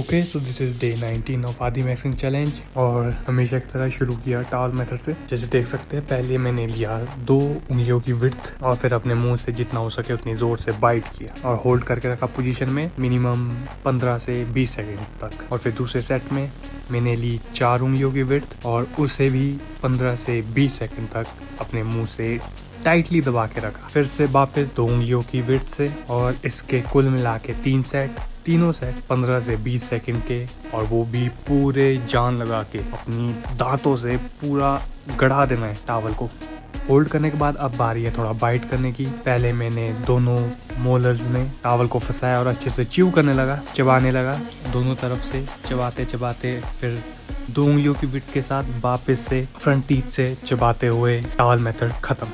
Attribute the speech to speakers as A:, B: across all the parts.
A: Okay, so this is day 19 of आदि maxing challenge और हमेशा की तरह शुरू किया टावल मेथड से। जैसे देख सकते हैं पहले मैंने लिया 2 उंगलियों की विड्थ और फिर अपने मुंह से जितना हो सके उतनी जोर से बाइट किया और होल्ड करके रखा पोजीशन में मिनिमम 15 से 20 सेकंड तक। और फिर दूसरे सेट में मैंने ली 4 उंगलियों की विड्थ और उसे भी 15 से 20 सेकंड तक अपने मुंह से टाइटली दबा के रखा। फिर से वापस 2 उंगलियों की विड्थ से और इसके कुल मिला के 3 सेट, तीनों सेट 15 से 20 सेकंड के, और वो भी पूरे जान लगा के अपनी दांतों से पूरा गड़ा देना है टावल को। होल्ड करने के बाद अब बारी है थोड़ा बाइट करने की। पहले मैंने दोनों मोलर्स में टावल को फंसाया और अच्छे से च्यू करने लगा, चबाने लगा दोनों तरफ से, चबाते चबाते फिर 2 उंगलियों की विड्थ के साथ वापस से फ्रंट टीथ से चबाते हुए टावल मेथड खत्म।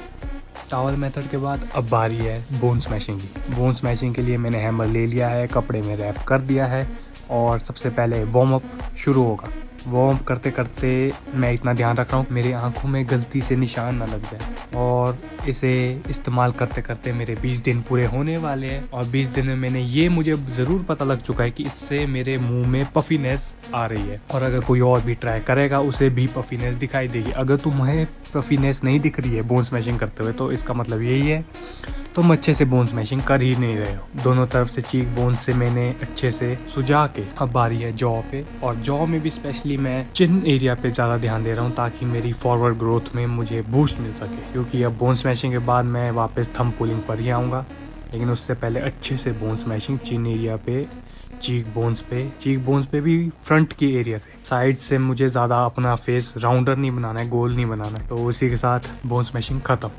A: टावल मेथड के बाद अब बारी है बोन स्मैशिंग की। बोन स्मैशिंग के लिए मैंने हैमर ले लिया है, कपड़े में रैप कर दिया है और सबसे पहले वार्म अप शुरू होगा। वार्म करते करते मैं इतना ध्यान रख रहा हूँ मेरी आंखों में गलती से निशान ना लग जाए। और इसे इस्तेमाल करते करते मेरे 20 दिन पूरे होने वाले हैं और 20 दिन में मैंने ये मुझे ज़रूर पता लग चुका है कि इससे मेरे मुंह में पफीनेस आ रही है। और अगर कोई और भी ट्राई करेगा उसे भी पफीनेस दिखाई देगी। अगर तुम्हें पफीनेस नहीं दिख रही है बोन स्मैशिंग करते हुए तो इसका मतलब यही है तुम अच्छे से बोन स्मैशिंग कर ही नहीं रहे हो। दोनों तरफ से चीक बोन से मैंने अच्छे से सुझा के अब बारी है जॉ पे। और जॉ में भी स्पेशली मैं चिन एरिया पे ज़्यादा ध्यान दे रहा हूँ ताकि मेरी फॉरवर्ड ग्रोथ में मुझे बूस्ट मिल सके। क्योंकि अब बोन स्मैशिंग के बाद मैं वापस थंब पुलिंग पर ही आऊँगा, लेकिन उससे पहले अच्छे से बोन स्मैशिंग चिन एरिया पे, चीक बोन्स पे भी फ्रंट की एरिया से। साइड से मुझे ज़्यादा अपना फेस राउंडर नहीं बनाना है, गोल नहीं बनाना है, तो उसी के साथ बोन स्मैशिंग खत्म।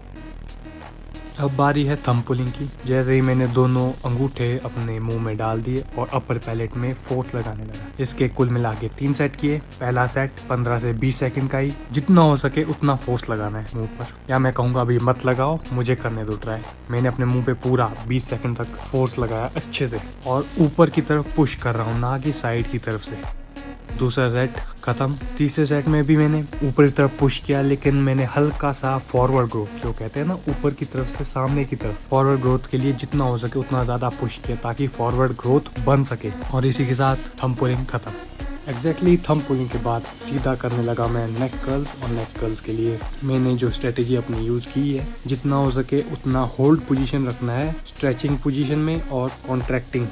A: अब बारी है थंब पुलिंग की। जैसे ही मैंने दोनों अंगूठे अपने मुंह में डाल दिए और अपर पैलेट में फोर्स लगाने लगा। इसके कुल मिला के 3 सेट किए। पहला सेट 15 से 20 सेकंड का ही, जितना हो सके उतना फोर्स लगाना है मुंह पर। या मैं कहूँगा अभी मत लगाओ, मुझे करने दो ट्राई। मैंने अपने मुंह पे पूरा 20 सेकंड तक फोर्स लगाया अच्छे से और ऊपर की तरफ पुश कर रहा हूँ, ना कि साइड की तरफ से। दूसरा सेट खत्म। तीसरे सेट में भी मैंने ऊपर की तरफ पुश किया, लेकिन मैंने हल्का सा फॉरवर्ड ग्रोथ, जो कहते हैं ना ऊपर की तरफ से सामने की तरफ, फॉरवर्ड ग्रोथ के लिए जितना हो सके उतना ज्यादा पुश किया ताकि फॉरवर्ड ग्रोथ बन सके। और इसी के साथ थंब पुलिंग खत्म। एग्जैक्टली थंब पुलिंग के बाद सीधा करने लगा मैं नेक कर्ल्स। और नेक कर्ल्स के लिए मैंने जो स्ट्रेटेजी अपनी यूज़ की है, जितना हो सके उतना होल्ड पोजीशन रखना है स्ट्रेचिंग पोजीशन में और कॉन्ट्रैक्टिंग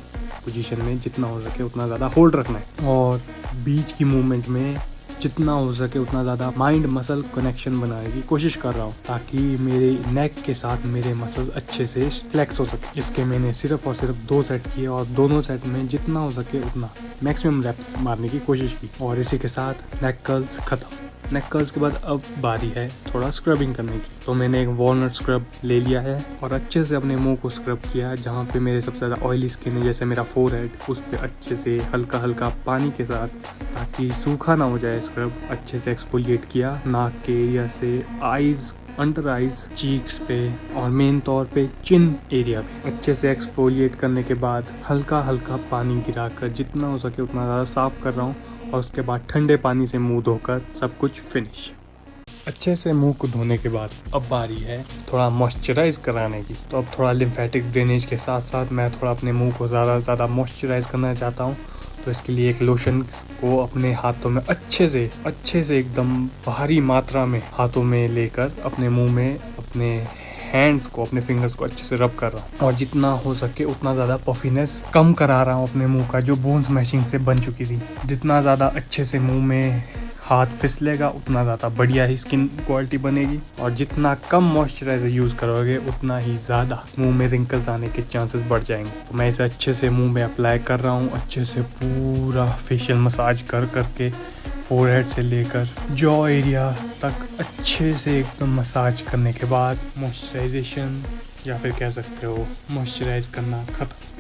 A: पोजीशन में जितना हो सके उतना ज़्यादा होल्ड रखना है। और बीच की मूवमेंट में जितना हो सके उतना ज़्यादा माइंड मसल कनेक्शन बनाने की कोशिश कर रहा हूँ ताकि मेरे नेक के साथ मेरे मसल्स अच्छे से फ्लेक्स हो सके। इसके मैंने सिर्फ और सिर्फ 2 सेट किए और दोनों सेट में जितना हो सके उतना मैक्सिमम रेप्स मारने की कोशिश की। और इसी के साथ नेक कर्ल्स खत्म। नेक कर्ल्स के बाद अब बारी है थोड़ा स्क्रबिंग करने की। तो मैंने एक वॉलनट स्क्रब ले लिया है और अच्छे से अपने मुंह को स्क्रब किया है जहाँ पे मेरे सबसे ज़्यादा ऑयली स्किन है, जैसे मेरा फोरहेड, उस पर अच्छे से हल्का हल्का पानी के साथ, ताकि सूखा ना हो जाए स्क्रब, अच्छे से एक्सफोलिएट किया नाक के एरिया से, आईज, अंडर आइज, चीक्स पे और मेन तौर पे चिन एरिया पे। अच्छे से एक्सफोलिएट करने के बाद हल्का हल्का पानी गिराकर जितना हो सके उतना ज़्यादा साफ कर रहा हूँ और उसके बाद ठंडे पानी से मुंह धोकर सब कुछ फिनिश। अच्छे से मुंह को धोने के बाद अब बारी है थोड़ा मॉइस्चराइज कराने की। तो अब थोड़ा लिम्फेटिक ड्रेनेज के साथ साथ मैं थोड़ा अपने मुंह को ज़्यादा मॉइस्चराइज करना चाहता हूँ। तो इसके लिए एक लोशन को अपने हाथों में अच्छे से एकदम भारी मात्रा में हाथों में लेकर अपने मुंह में अपने हैंड्स को, अपने फिंगर्स को अच्छे से रब कर रहा हूँ और जितना हो सके उतना ज़्यादा पफीनेस कम करा रहा हूँ अपने मुंह का, जो बोन स्मैशिंग से बन चुकी थी। जितना ज़्यादा अच्छे से मुंह में हाथ फिसलेगा उतना ज़्यादा बढ़िया ही स्किन क्वालिटी बनेगी। और जितना कम मॉइस्चराइजर यूज़ करोगे उतना ही ज़्यादा मुंह में रिंकल्स आने के चांसेस बढ़ जाएंगे। तो मैं इसे अच्छे से मुंह में अप्लाई कर रहा हूँ, अच्छे से पूरा फेशियल मसाज करके फोरहेड से लेकर जॉ एरिया तक अच्छे से एकदम मसाज करने के बाद मॉइस्चराइजेशन, या फिर कह सकते हो मॉइस्चराइज करना खत्म।